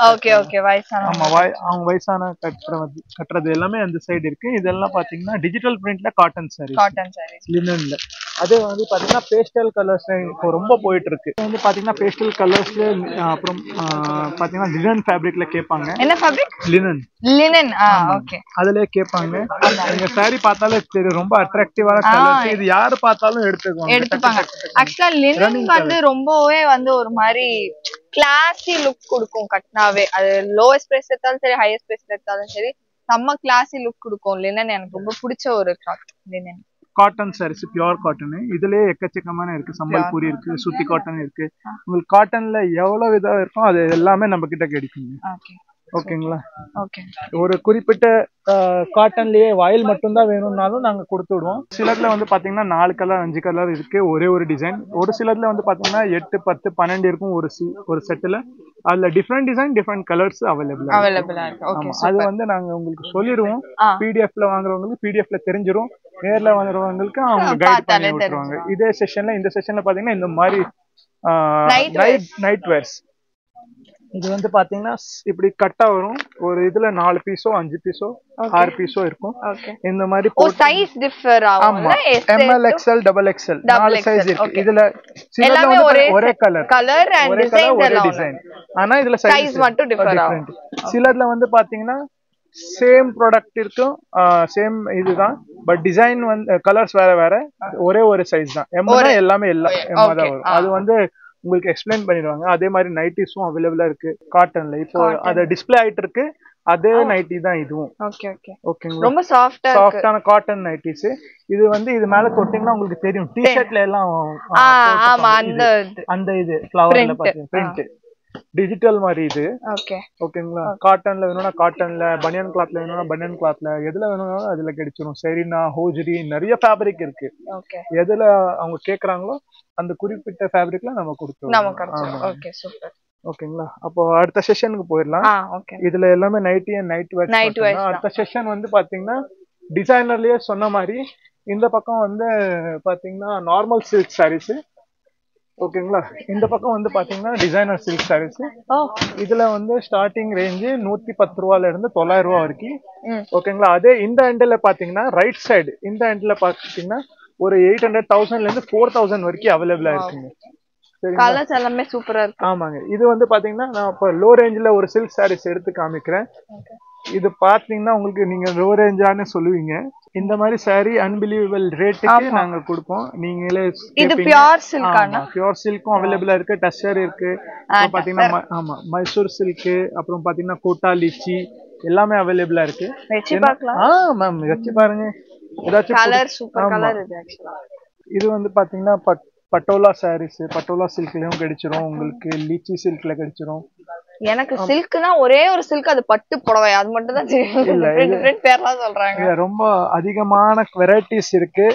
ஆமா, அவங்க வயசான கட்டுறது எல்லாமே அந்த சைடு இருக்கு. இதெல்லாம் பாத்தீங்கன்னா டிஜிட்டல் பிரிண்ட்ல காட்டன் சாரீஸ் லினன்ல. அதே வந்து பாத்தீங்கன்னா பேஸ்டல் கலர்ஸ் இப்போ ரொம்ப போயிட்டு இருக்கு. வந்து பாத்தீங்கன்னா பேஸ்டல் கலர்ஸ், அப்புறம் பாத்தீங்கன்னா லினன் ஃபேப்ரிக்ல கேட்பாங்க. என்ன ஃபேப்ரிக்? லினன். ஓகே. அதுலயே கேட்பாங்க. நீங்க சாரி பார்த்தாலே தெரியும், ரொம்ப அட்ராக்டிவான கலர்ஸ். இது யாரு பார்த்தாலும் எடுத்துப்பாங்க. ஆக்சுவலா லினன் வந்து ரொம்பவே வந்து ஒரு மாதிரி கிளாசி லுக் கொடுக்கும் கட்னாவே. அது லோவஸ்ட் பிரைஸ் எடுத்தாலும் சரி, ஹையஸ்ட் பிரைஸ் எடுத்தாலும் சரி, செம்ம கிளாசி லுக் கொடுக்கும் லினன். எனக்கு ரொம்ப பிடிச்ச ஒரு cloth linen. Cotton saris, pure cotton. இதுலயே எக்கச்சக்கமான இருக்கு. சம்பல்பூரி இருக்கு, சுத்தி காட்டன் இருக்கு. உங்களுக்கு காட்டன்ல எவ்வளவு விதம் இருக்கும் அது எல்லாமே நம்ம கிட்ட கிடைக்குங்க. ஓகேங்களா? ஒரு குறிப்பிட்ட காட்டன்லயே வாயில் மட்டும் தான் வேணும்னாலும் நாங்க கொடுத்து விடுவோம். சிலதுல வந்து பாத்தீங்கன்னா 4 கலர் 5 கலர் இருக்கு ஒரே ஒரு டிசைன். ஒரு சிலதுல வந்து பாத்தீங்கன்னா 8 10 12 இருக்கும் ஒரு செட்ல. அதுல டிஃபரெண்ட் டிசைன் டிஃபரெண்ட் கலர்ஸ் அவைலபிளா இருக்கு. அது வந்து நாங்க உங்களுக்கு சொல்லிடுவோம். பிடிஎஃப்ல வாங்குறவங்களுக்கு பிடிஎஃப்ல தெரிஞ்சிரும், நேர்ல வாங்குறவங்களுக்கு அவங்க கைட் பண்ணி விட்டுருவாங்க. இதே செஷன்ல இந்த செஷன்ல பாத்தீங்கன்னா இந்த மாதிரி நைட் வேர்ஸ். இது வந்து பாத்தீங்கன்னா இப்படி கட்டா வரும். ஒரு இதுல 4 பீஸோ 5 பீஸோ 6 பீஸோ இருக்கும். இந்த மாதிரி சைஸ் டிஃபர் ஆகும். ML XL XXL 4 சைஸ் இருக்கு. இதுல சிலது ஒரே கலர் அண்ட் டிசைன், ஆனா இதுல சைஸ் மட்டும் டிஃபர் ஆகும். சிலதுல வந்து பாத்தீங்கன்னா சேம் ப்ராடக்ட் இருக்கும், சேம் இதுதான், பட் டிசைன் வந்து கலர்ஸ் வேற வேற, ஒரே ஒரு சைஸ் தான். M தான் எல்லாமே எம் தான் வரும். அது வந்து உங்களுக்கு எக்ஸ்பிளைன் பண்ணிடுவாங்க. அதே மாதிரி நைட்டிஸும் அவைலபிளா இருக்கு காட்டன்ல. இப்போ அது டிஸ்ப்ளே ஆயிட்டு இருக்கு. அதே நைட்டி தான் இதுவும். ஓகேங்களா? ரொம்ப சாஃப்டான காட்டன் நைட்டிஸ். இது வந்து இது மேல தொட்டிங்கன்னா உங்களுக்கு தெரியும், டி-ஷர்ட்ல எல்லாம் அந்த இது ஃப்ளவர்ல பாத்தீங்க பிரிண்ட் டிஜிட்டல் மாதிரி இது. ஓகேங்களா? காட்டன்ல வேணும்னா காட்டன்ல, பனியன் கிளாத்ல வேணும்னா பனியன் கிளாத்ல, எதுல வேணும்னாலும் அதுல கிடைச்சிடும். செரினா, ஹோஜரி, நிறைய ஃபேப்ரிக் இருக்கு. எதுல அவங்க கேக்குறாங்களோ அந்த குறிப்பிட்ட ஃபேப்ரிக்ல நம்ம கொடுத்துருவோம். ஓகேங்களா? அப்போ அடுத்த செஷனுக்கு போயிடலாம். இதுல எல்லாமே நைட்டி அண்ட் நைட் வேர். அடுத்த செஷன் வந்து பாத்தீங்கன்னா டிசைனர்லயே சொன்ன மாதிரி இந்த பக்கம் வந்து பாத்தீங்கன்னா நார்மல் சில்க் சாரீஸ். ஓகேங்களா? இந்த பக்கம் வந்து பாத்தீங்கன்னா டிசைனர் சில்க் சாரீஸ். இதுல வந்து ஸ்டார்டிங் ரேஞ்சு 110 ரூபாயில இருந்து 900 ரூபாய் வரைக்கும். ஓகேங்களா? அதே இந்த எண்ட்ல பாத்தீங்கன்னா ரைட் சைடு இந்த எண்ட்ல பாத்தீங்கன்னா ஒரு 800,000ல இருந்து 4000 வரைக்கும் அவைலபிளா இருக்குங்க. கலர்ஸ் எல்லாமே சூப்பரா இருக்கு. ஆமாங்க. இது வந்து பாத்தீங்கன்னா நான் இப்ப லோ ரேஞ்ச்ல ஒரு சில்க் சாரீஸ் எடுத்து காமிக்கிறேன். இது பாத்தீங்கன்னா உங்களுக்கு நீங்க லோ ரேஞ்சான்னு சொல்லுவீங்க. இந்த மாதிரி saree அன்பிலீவபிள் ரேட்டுக்கு நாங்க கொடுப்போம். நீங்களே இது பியூர் சில்கானா? பியூர் சில்க்கும் அவைலபிளா இருக்கு, டஸ்ஸர் இருக்கு, அப்புறம் பாத்தீங்கன்னா ஆமா மைசூர் சில்க், அப்புறம் பாத்தீங்கன்னா கோட்டா லிச்சி எல்லாமே அவைலபிளா இருக்கு. வெச்சி பார்க்கலாம். மேம் வெச்சி பாருங்க. ஏதாச்சும் கலர் சூப்பர் கலர் இது एक्चुअली. இது வந்து பாத்தீங்கன்னா பட்டோலா sarees, பட்டோலா சில்க்லயும் கிடைச்சிரும் உங்களுக்கு, லிச்சி சில்க்ல கிடைச்சிரும். எனக்கு சில்க்னா ஒரே ஒரு சில்க், அது பட்டு புடவை, அது மட்டும் தான் தெரியும். டிஃபரண்ட் பேர்லாம் சொல்றாங்க. ரொம்ப அதிகமான வெரைட்டிஸ் இருக்கு.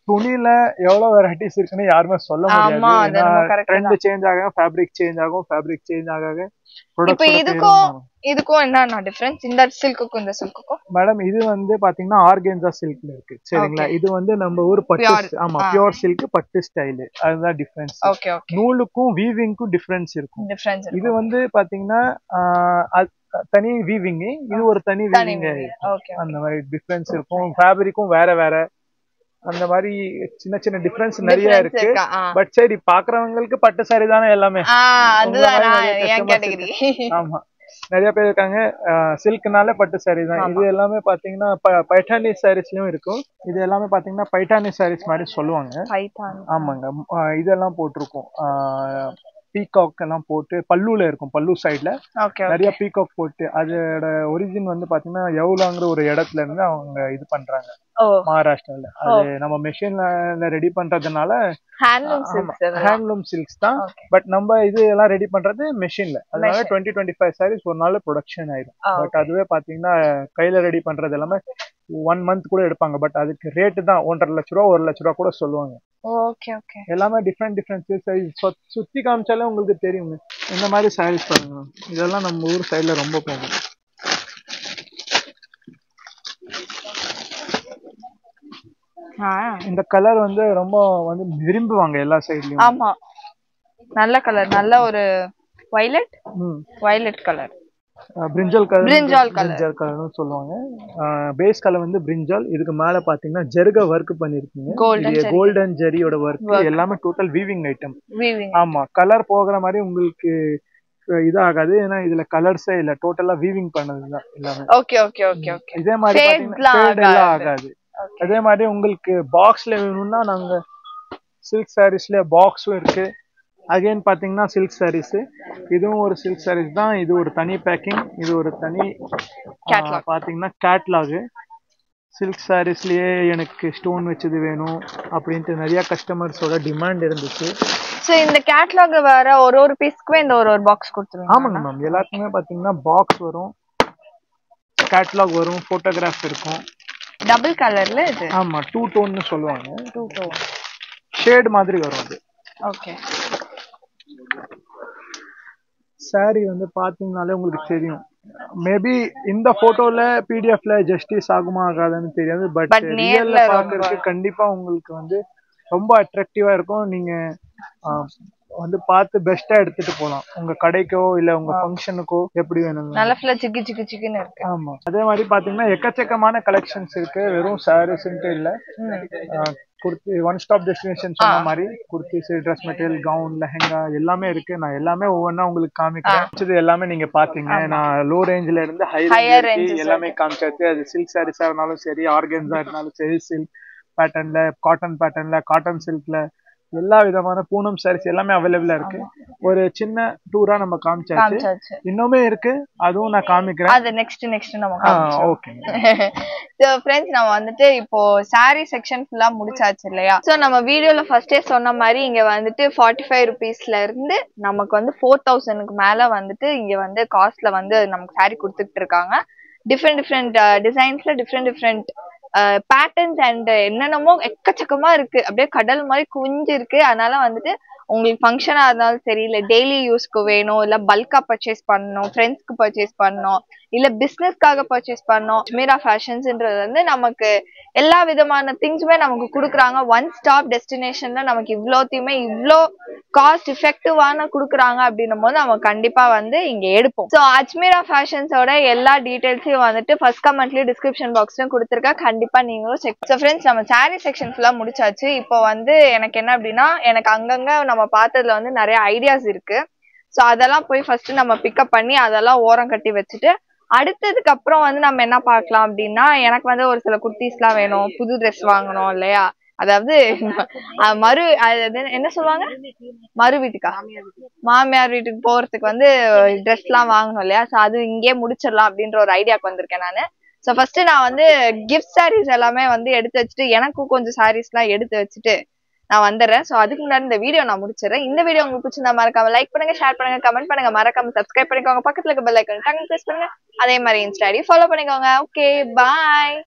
துணில எவ்வளவு வெரைட்டிஸ் இருக்குன்னு யாருமே சொல்ல முடியாது. ட்ரெண்ட் சேஞ்ச் ஆகும், ஃபேப்ரிக் சேஞ்ச் ஆகும், ஃபேப்ரிக் சேஞ்ச் ஆக இப்போ இதுக்கும் என்ன டிஃபரன்ஸ் இந்த சில்க்குக்கும் இந்த சில்க்குக்கும்? மேடம் இது வந்து பாத்தீங்கன்னா ஆர்கேன்சா சில்க்ல இருக்கு சரிங்களா. இது வந்து நம்ம ஊர் பட்டு, ஆமா பியூர் சில்க் பட்டு ஸ்டைல், அதுதான் டிஃபரன்ஸ். நூலுக்கும் வீவிங்க்கும் டிஃபரன்ஸ் இருக்கும். இது வந்து பாத்தீங்கன்னா தனி வீவிங், இது ஒரு தனி வீவிங், அந்த மாதிரி டிஃபரன்ஸ் இருக்கும். ஃபேப்ரிக்கும் வேற வேற, அந்த மாதிரி சின்ன சின்ன டிஃபரன்ஸ் நிறைய இருக்கு. பட் சரி பாக்குறவங்களுக்கு பட்டு சாரி தானே எல்லாமே. ஆமா நிறைய பேர் இருக்காங்க சில்க்னால பட்டு சாரி தான். இது எல்லாமே பாத்தீங்கன்னா பைட்டானி சாரீஸ்லயும் இருக்கும். இது எல்லாமே பாத்தீங்கன்னா பைட்டானி சாரீஸ் மாதிரி சொல்லுவாங்க. ஆமாங்க இதெல்லாம் போட்டிருக்கோம். பீகாக் எல்லாம் போட்டு பல்லுல இருக்கும், பல்லு சைட்ல நிறைய பீகாக் போட்டு. அதோட ஒரிஜின் வந்து பாத்தீங்கன்னா எவ்வளவுங்கிற ஒரு இடத்துல இருந்து அவங்க இது பண்றாங்க மகாராஷ்டிரால. அது நம்ம மெஷின்ல ரெடி பண்றதுனால ஹேண்ட்லூம் சில்க்ஸ் தான். பட் நம்ம இது எல்லாம் ரெடி பண்றது மெஷின்ல, அதனால 20-25 சாரீஸ் ஒரு நாள் ப்ரொடக்ஷன் ஆயிடும். பட் அதுவே பாத்தீங்கன்னா கையில ரெடி பண்றது எல்லாமே 1 மந்த் கூட எடுப்பாங்க. பட் அதுக்கு ரேட்டு தான் 1.5 லட்ச ரூபா 1 லட்ச ரூபா கூட சொல்லுவாங்க. எல்லாமே டிஃப்ரெண்ட் சைஸ். சுத்தி காமிச்சாலே உங்களுக்கு தெரியும். இந்த மாதிரி சாரீஸ் பாருங்க, இதெல்லாம் நம்ம ஊர் சைடுல ரொம்ப போகும். இந்த கலர் வந்து ரொம்ப வந்து விரும்புவாங்க எல்லா சைடுலயும். ஆமா நல்ல கலர், நல்ல ஒரு வயலட் கலர், பிரிஞ்சால் கலர்னு சொல்லுவாங்க. பேஸ் கலர் வந்து பிரிஞ்சால். இதுக்கு மேல பாத்தீங்கன்னா ஜெர்கா ஒர்க் பண்ணிருக்கீங்க, கோல்டன் ஜெரியோட ஒர்க், எல்லாமே டோட்டல் வீவிங் ஐட்டம். ஆமா கலர் போகிற மாதிரி உங்களுக்கு இதாகாது, ஏன்னா இதுல கலர்ஸே இல்ல, டோட்டலா வீவிங் பண்ணதுதான் எல்லாமே. இதே மாதிரி பாத்தீங்கன்னா ஆகாது. அதே மாதிரி உங்களுக்கு பாக்ஸ்ல வேணும்னா நாங்க சில்க் சாரீஸ்ல பாக்ஸும் இருக்கு. அகைன் பாத்தீங்கன்னா சில்க் சாரீஸ், இதுவும் ஒரு சில்க் சாரீஸ் தான். இது ஒரு தனி பேக்கிங், இது ஒரு தனி பாத்தீங்கன்னா கேட்லாக். சில்க் சாரீஸ்லயே எனக்கு ஸ்டோன் வச்சது வேணும் அப்படின்ட்டு நிறைய கஸ்டமர்ஸோட டிமாண்ட் இருந்துச்சு. இந்த கேட்லாக் வேற ஒரு பீஸ்க்குமே இந்த ஒரு பாக்ஸ் கொடுத்துருவீங்க? ஆமாங்க மேம், எல்லாத்துக்குமே பாத்தீங்கன்னா பாக்ஸ் வரும், கேட்லாக் வரும், போட்டோகிராஃப் இருக்கும். டபுள் கலர்ல இது. ஆமா 2 டோன்னு சொல்லுவாங்க, 2 டோன் ஷேட் மாதிரி வரும் அது. ஓகே சாரி வந்து பாத்தீங்கனாலே உங்களுக்கு தெரியும். மேபி இந்த போட்டோல பிடிஎஃப்ல ஜஸ்டிஸ் ஆகுமா ஆகாதுன்னு தெரியாது. பட் ரியல்ல பாக்குறதுக்கு கண்டிப்பா உங்களுக்கு வந்து ரொம்ப அட்ராக்டிவா இருக்கும். நீங்க வந்து பார்த்து பெஸ்டா எடுத்துட்டு போலாம் உங்க கடைக்கோ இல்ல உங்க ஃபங்க்ஷனுக்கோ, எப்படி வேணும். நல்ல ஃபுல்லா சிக்கி சிக்கி சிக்கின்னு இருக்கு. ஆமா அதே மாதிரி பாத்தீங்கன்னா எக்கச்சக்கமான கலெக்ஷன்ஸ் இருக்கு. வெறும் சாரீஸ்ன்ட்டு இல்ல, குர்த்தி ஒன் ஸ்டாப் டெஸ்டினேஷன் சொன்ன மாதிரி kurtis, dress material, gown, lehenga எல்லாமே இருக்கு. நான் எல்லாமே ஒவ்வொன்னா உங்களுக்கு காமிக்கிறேன். எல்லாமே நீங்க பாத்தீங்க. நான் லோ ரேஞ்ச்ல இருந்து ஹை ரேஞ்ச் எல்லாமே காமிச்சாச்சு. அது சில்க் சாரீஸா இருந்தாலும் சரி, ஆர்கன்ஸா இருந்தாலும் சரி, சில்க் பேட்டர்ன்ல, காட்டன் பேட்டர்ன்ல, காட்டன் சில்க்ல எல்லா விதமான பூனம் சாரீஸ் எல்லாமே அவைலபிளா இருக்கு. ஒரு சின்ன டூரா நம்ம காமிச்சாச்சு, இன்னுமே இருக்கு, அதுவும் நான் காமிக்கிறேன். அது நெக்ஸ்ட் நம்ம காமிப்போம். ஓகே சோ फ्रेंड्स, நம்ம வந்துட்டு இப்போ saree செக்ஷன் ஃபுல்லா முடிச்சாச்சு இல்லையா? சோ நம்ம வீடியோல ஃபர்ஸ்டே சொன்ன மாதிரி இங்க வந்துட்டு 45 ரூபீஸ்ல இருந்து நமக்கு வந்து 4000க்கு மேல வந்துட்டு இங்க வந்து காஸ்ட்ல வந்து நமக்கு saree கொடுத்துட்டு இருக்காங்க. டிஃபரெண்ட் டிசைன்ஸ்ல டிஃபரெண்ட் பேட்டர்ன்ஸ் அண்ட் என்னென்னமோ எக்கச்சக்கமா இருக்கு. அப்படியே கடல் மாதிரி குவிஞ்சு இருக்கு. அதனால வந்துட்டு உங்களுக்கு ஃபங்க்ஷனா இருந்தாலும் சரி, இல்ல டெய்லி யூஸ்க்கு வேணும், இல்ல பல்கா பர்ச்சேஸ் பண்ணணும், ஃப்ரெண்ட்ஸ்க்கு பர்ச்சேஸ் பண்ணணும், இல்ல பிசினஸ்க்காக பர்ச்சேஸ் பண்ணணும், அஜ்மீரா ஃபேஷன்ஸ்ன்றது வந்து நமக்கு எல்லா விதமான திங்ஸுமே நமக்கு கொடுக்குறாங்க. ஒன் ஸ்டாப் டெஸ்டினேஷன்ல நமக்கு இவ்வளோத்தையுமே இவ்வளோ காஸ்ட் எஃபெக்டிவான கொடுக்குறாங்க அப்படின்னும் போது நம்ம கண்டிப்பா வந்து இங்க எடுப்போம். ஸோ அஜ்மீரா ஃபேஷன்ஸோட எல்லா டீடைல்ஸையும் வந்துட்டு ஃபர்ஸ்ட் கமெண்ட்லயும் டிஸ்கிரிப்ஷன் பாக்ஸ்லயும் கொடுத்துருக்கேன், கண்டிப்பா நீங்களும் செக். ஸோ ஃப்ரெண்ட்ஸ், நம்ம சாரீ செக்ஷன் ஃபுல்லா முடிச்சாச்சு. இப்போ வந்து எனக்கு என்ன அப்படின்னா, எனக்கு அங்கங்க நம்ம பார்த்ததுல வந்து நிறைய ஐடியாஸ் இருக்கு. ஸோ அதெல்லாம் போய் ஃபர்ஸ்ட் நம்ம பிக்கப் பண்ணி அதெல்லாம் ஓரம் கட்டி வச்சுட்டு அடுத்ததுக்கு அப்புறம் வந்து நம்ம என்ன பார்க்கலாம் அப்படின்னா, எனக்கு வந்து ஒரு சில குர்த்திஸ்லாம் வேணும், புது ட்ரெஸ் வாங்கணும் இல்லையா? அதாவது அது என்ன சொல்லுவாங்க, மறு வீட்டுக்கா, மாமியார் வீட்டுக்கு போறதுக்கு வந்து ட்ரெஸ் எல்லாம் வாங்கணும் இல்லையா? சோ அது இங்கேயே முடிச்சிடலாம் அப்படின்ற ஒரு ஐடியாக்கு வந்திருக்கேன் நானு. சோ ஃபர்ஸ்ட் நான் வந்து கிஃப்ட் சாரீஸ் எல்லாமே வந்து எடுத்து வச்சுட்டு, எனக்கும் கொஞ்சம் சாரீஸ் எல்லாம் எடுத்து வச்சுட்டு நான் வந்துடுறேன். சோ அதுக்கு முன்னாடி இந்த வீடியோ நான் முடிச்சிடறேன். இந்த வீடியோ உங்களுக்கு பிடிச்சிருந்தா மறக்காம லைக் பண்ணுங்க, ஷேர் பண்ணுங்க, கமெண்ட் பண்ணுங்க, மறக்காம சப்ஸ்கிரைப் பண்ணிக்கோங்க, பக்கத்துல இருக்க பெல் ஐக்கான் டங் பிரஸ் பண்ணுங்க. அதே மாதிரி இன்ஸ்டா ஐடி ஃபாலோ பண்ணிக்கோங்க. ஓகே, பாய்.